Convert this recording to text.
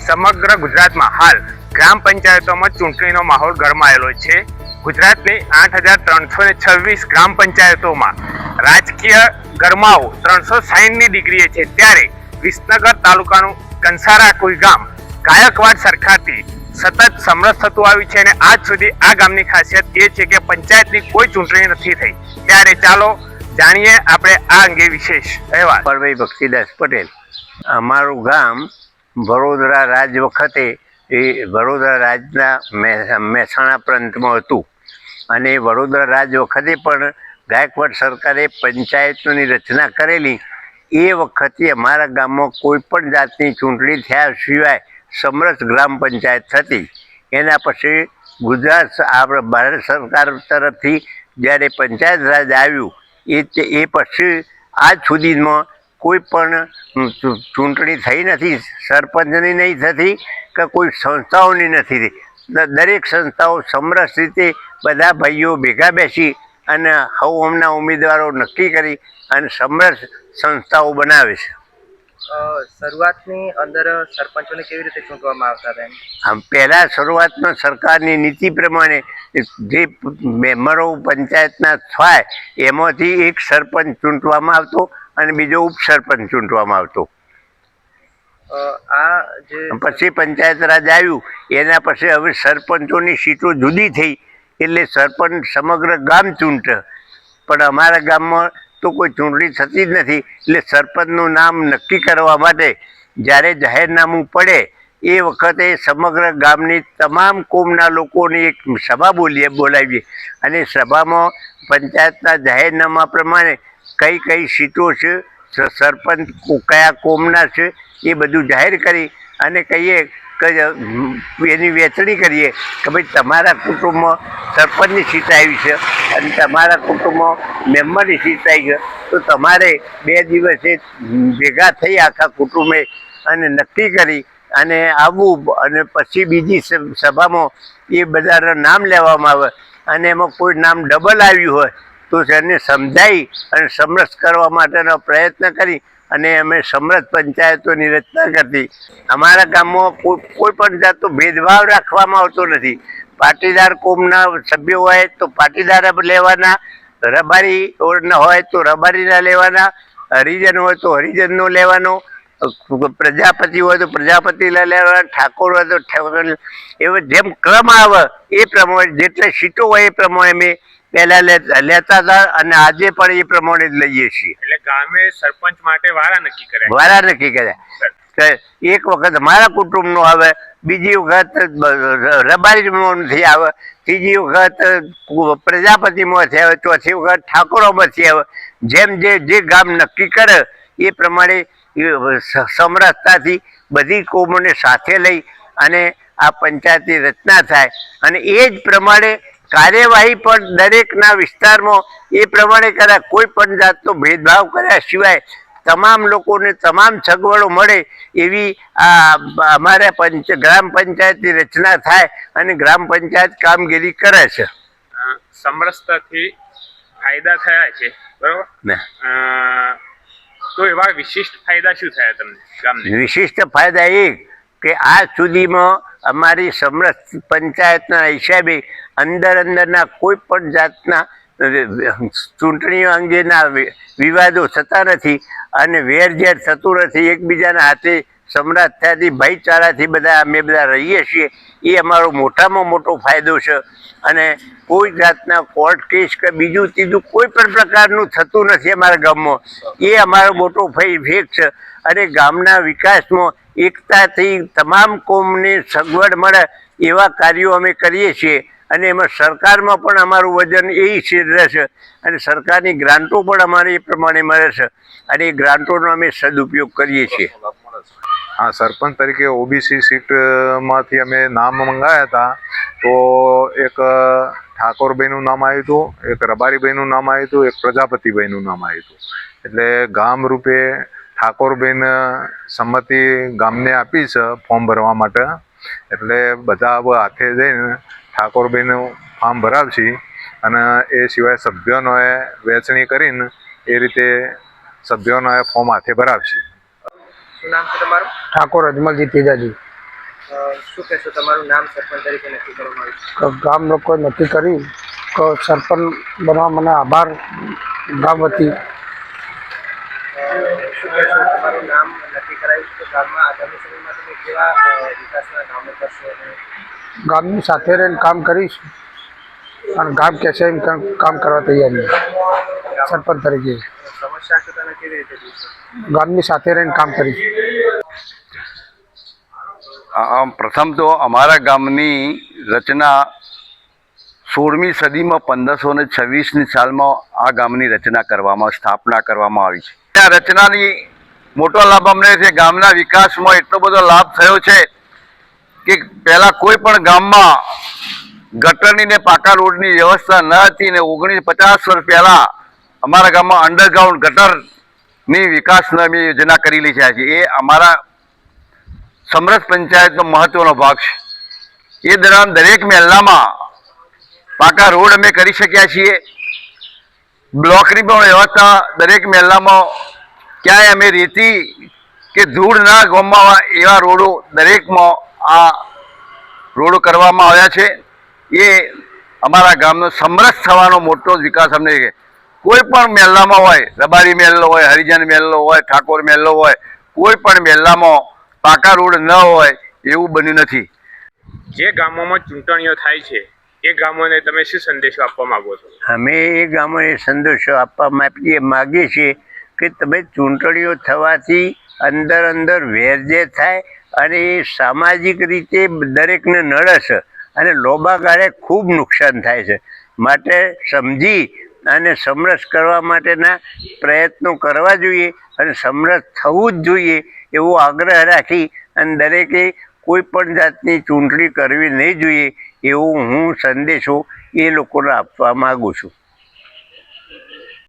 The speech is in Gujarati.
સમગ્ર ગુજરાતમાં હાલ ગ્રામ પંચાયતોમાં ચૂંટણીનો માહોલ ગરમાયેલો છે। ગુજરાતની 8,326 ગ્રામ પંચાયતોમાં રાજકીય ગરમાવો 360ની ડિગ્રીએ છે। ત્યારે વિસનગર તાલુકાનું કંસારા કોઈ ગામ ગાયકવાડ સરખાથી સતત સમરસ થતું આવ્યું છે અને આજ સુધી આ ગામની ખાસિયત એ છે કે પંચાયતની કોઈ ચૂંટણી નથી થઈ। ત્યારે ચાલો જાણીએ આપણે આ અંગે વિશેષ અહેવાલ। પરભાઈ ભક્તિદાસ પટેલ। અમારું ગામ વડોદરા રાજ વખતે વડોદરા રાજના મહેસાણા પ્રાંતમાં હતું અને વડોદરા રાજ વખતે પણ ગાયકવાડ સરકારે પંચાયતોની રચના કરેલી। એ વખતે અમારા ગામમાં કોઈ પણ જાતની ચૂંટણી થયા સિવાય સમરસ ગ્રામ પંચાયત થતી। એના પછી ગુજરાત ભારત સરકાર તરફથી જ્યારે પંચાયત રાજ આવ્યું એ પછી આજ સુધીમાં કોઈ પણ ચૂંટણી થઈ નથી। સરપંચની નહીં થતી કે કોઈ સંસ્થાઓની નથી થઈ। દરેક સંસ્થાઓ સમરસ રીતે બધા ભાઈઓ ભેગા બેસી અને હવમના ઉમેદવારો નક્કી કરી અને સમરસ સંસ્થાઓ બનાવે છે। શરૂઆતની અંદર સરપંચોને કેવી રીતે ચૂંટવામાં આવતા હતા? આમ પહેલાં શરૂઆતમાં સરકારની નીતિ પ્રમાણે જે મેમ્બરો પંચાયતના થાય એમાંથી એક સરપંચ ચૂંટવામાં આવતો અને બીજો ઉપસરપંચ ચૂંટવામાં આવતો। આ જે પછી પંચાયત રાજ આવ્યું એના પછી હવે સરપંચોની સીટો જુદી થઈ એટલે સરપંચ સમગ્ર ગામ ચૂંટે। પણ અમારા ગામમાં તો કોઈ ચૂંટણી થતી જ નથી એટલે સરપંચનું નામ નક્કી કરવા માટે જ્યારે જાહેરનામું પડે એ વખતે સમગ્ર ગામની તમામ કોમના લોકોની એક સભા બોલાવીએ અને સભામાં પંચાયતના જાહેરનામા પ્રમાણે કઈ કઈ સીટો છે, સરપંચ કયા કોમના છે એ બધું જાહેર કરી અને કહીએ કે એની વહેંચણી કરીએ કે ભાઈ તમારા કુટુંબમાં સરપંચની સીટ આવી છે અને તમારા કુટુંબમાં મેમ્બરની સીટ આવી છે તો તમારે 2 દિવસે ભેગા થઈ આખા કુટુંબે અને નક્કી કરી અને આવવું અને પછી બીજી સભામાં એ બધાના નામ લેવામાં આવે અને એમાં કોઈ નામ ડબલ આવ્યું હોય તો તેને સમજાવી અને સમરસ કરવા માટેનો પ્રયત્ન કરી અને અમે સમરસ પંચાયતોની રચના કરતી। અમારા ગામમાં કોઈ પણ જાતનો ભેદભાવ રાખવામાં આવતો નથી। પાટીદાર કોમના સભ્યો હોય તો પાટીદાર લેવાના, રબારી હોય તો રબારીના લેવાના, હરિજન હોય તો હરિજનનો લેવાનો, પ્રજાપતિ હોય તો પ્રજાપતિના લેવાના, ઠાકોર હોય તો ઠાકોર। એવો જેમ ક્રમ આવે એ પ્રમાણે જેટલી સીટો હોય એ પ્રમાણે અમે પહેલાં લેતા હતા અને આજે પણ એ પ્રમાણે જ લઈએ છીએ। એટલે ગામે સરપંચ માટે વારા નક્કી કર્યા। વારા નક્કી કર્યા। એક વખત મારા કુટુંબનો આવે, બીજી વખત રબારીમાંથી આવે, ત્રીજી વખત પ્રજાપતિમાંથી આવે, ચોથી વખત ઠાકોરોમાંથી આવે। જેમ જે ગામ નક્કી કરે એ પ્રમાણે સમરસતાથી બધી કોમોને સાથે લઈ અને આ પંચાયતની રચના થાય અને એ જ પ્રમાણે કાર્યવાહી પણ દરેકના વિસ્તારમાં એ પ્રમાણે કર્યા। કોઈ પણ જાતનો ભેદભાવ કર્યા સિવાય તમામ લોકોને તમામ સગવડો મળે એવી અમારે ગ્રામ પંચાયતની રચના થાય અને ગ્રામ પંચાયત કામગીરી કરે છે। સમરસતાથી ફાયદા થયા છે, બરોબર ને? તો એવા વિશિષ્ટ ફાયદા શું થયા તમને ગામને? વિશિષ્ટ ફાયદા એ કે આજ સુધીમાં અમારી સમરસ પંચાયતના હિસાબે અંદરના કોઈ પણ જાતના ચૂંટણીઓ અંગેના વિવાદો થતા નથી અને વેરઝેર થતું નથી। એકબીજાના હાથે સમરસતાથી ભાઈચારાથી અમે બધા રહીએ છીએ એ અમારો મોટામાં મોટો ફાયદો છે અને કોઈ જાતના કોર્ટ કેસ કે બીજું ત્રીજું કોઈ પણ પ્રકારનું થતું નથી અમારા ગામમાં। એ અમારો મોટો ફેક છે અને ગામના વિકાસમાં એકતાથી તમામ કોમને સગવડ મળે એવા કાર્યો અમે કરીએ છીએ અને એમાં સરકારમાં પણ અમારું વજન એ રહેશે અને સરકારની ગ્રાન્ટો પણ અમારે એ પ્રમાણે મળે છે અને એ ગ્રાન્ટોનો અમે સદુપયોગ કરીએ છીએ। હા, સરપંચ તરીકે ઓબીસી સીટમાંથી અમે નામ મંગાવ્યા હતા તો એક ઠાકોરભાઈનું નામ આવ્યું હતું, એક રબારીભાઈનું નામ આવ્યું હતું, એક પ્રજાપતિભાઈનું નામ આવ્યું હતું। એટલે ગામ રૂપે ઠાકોરભાઈને સંમતિ ગામને આપી છે ફોર્મ ભરવા માટે। એટલે બધા હવે હાથે જઈને ઠાકોરભાઈનું ફોર્મ ભરાવશે અને એ સિવાય સભ્યોનોએ વહેંચણી કરીને એ રીતે સભ્યોનોએ ફોર્મ હાથે ભરાવશે। શું નામ છે તમારું? ઠાકોર અજમલજી તેજાજી। શું કહેશો, તમારું નામ સરપંચ તરીકે નક્કી કરવામાં આવ્યું છે? ગામ લોકોએ નક્કી કરી કે સરપંચ બનવા મને આભાર ગામ વતી. શું કહેશો, તમારું નામ નક્કી કરાયું છે તો ગામમાં આગામી સમયમાં તમે કેવા વિકાસના કામો કરશો અને ગામની સાથે રહીને કામ કરીશ અને ગામ કહેશે એમ કામ કરવા તૈયાર છે સરપંચ તરીકે. સમસ્યા છે તમે કેવી રીતે દૂર કરશો? ગામની સાથે રહીને કામ કરીશ. પ્રથમ તો અમારા ગામની રચના 16મી સદીમાં 1526ની સાલમાં આ ગામની રચના કરવામાં સ્થાપના કરવામાં આવી છે. આ રચનાની મોટો લાભ અમને છે. ગામના વિકાસમાં એટલો બધો લાભ થયો છે કે પહેલાં કોઈ પણ ગામમાં ગટરની ને પાકા રોડની વ્યવસ્થા ન હતી ને 50 વર્ષ પહેલાં અમારા ગામમાં અંડરગ્રાઉન્ડ ગટરની વિકાસની અમે યોજના કરેલી છે. એ અમારા સમરસ પંચાયતનો મહત્વનો ભાગ છે. એ દરમિયાન દરેક મહેલામાં પાકા રોડ અમે કરી શક્યા છીએ. બ્લોકની પણ વ્યવસ્થા દરેક મહેલામાં ક્યાંય અમે રેતી કે ધૂળ ના ગામમાં એવા રોડો દરેકમાં આ રોડો કરવામાં આવ્યા છે. એ અમારા ગામનો સમરસ થવાનો મોટો વિકાસ અમને છે. કોઈ પણ મહેલામાં હોય, રબારી મહેલો હોય, હરિજન મહેલો હોય, ઠાકોર મહેલો હોય, કોઈ પણ મહેલામાં પાકા રોડ ન હોય એવું બન્યું નથી. જે ગામોમાં ચૂંટણીઓ થાય છે એ ગામોને તમે શું સંદેશો આપવા માંગો છો? અમે એ ગામોને સંદેશો આપવા માગીએ છીએ કે તમે ચૂંટણીઓ થવાથી અંદર વેરઝેર થાય અને એ સામાજિક રીતે દરેકને નડે છે અને લોબા ગાળે ખૂબ નુકસાન થાય છે. માટે સમજી અને સમરસ કરવા માટેના પ્રયત્નો કરવા જોઈએ અને સમરસ થવું જ જોઈએ એવો આગ્રહ રાખી અને દરેકે કોઈ પણ જાતની ચૂંટણી કરવી નહીં જોઈએ એવો હું સંદેશો એ લોકોને આપવા માગું છું.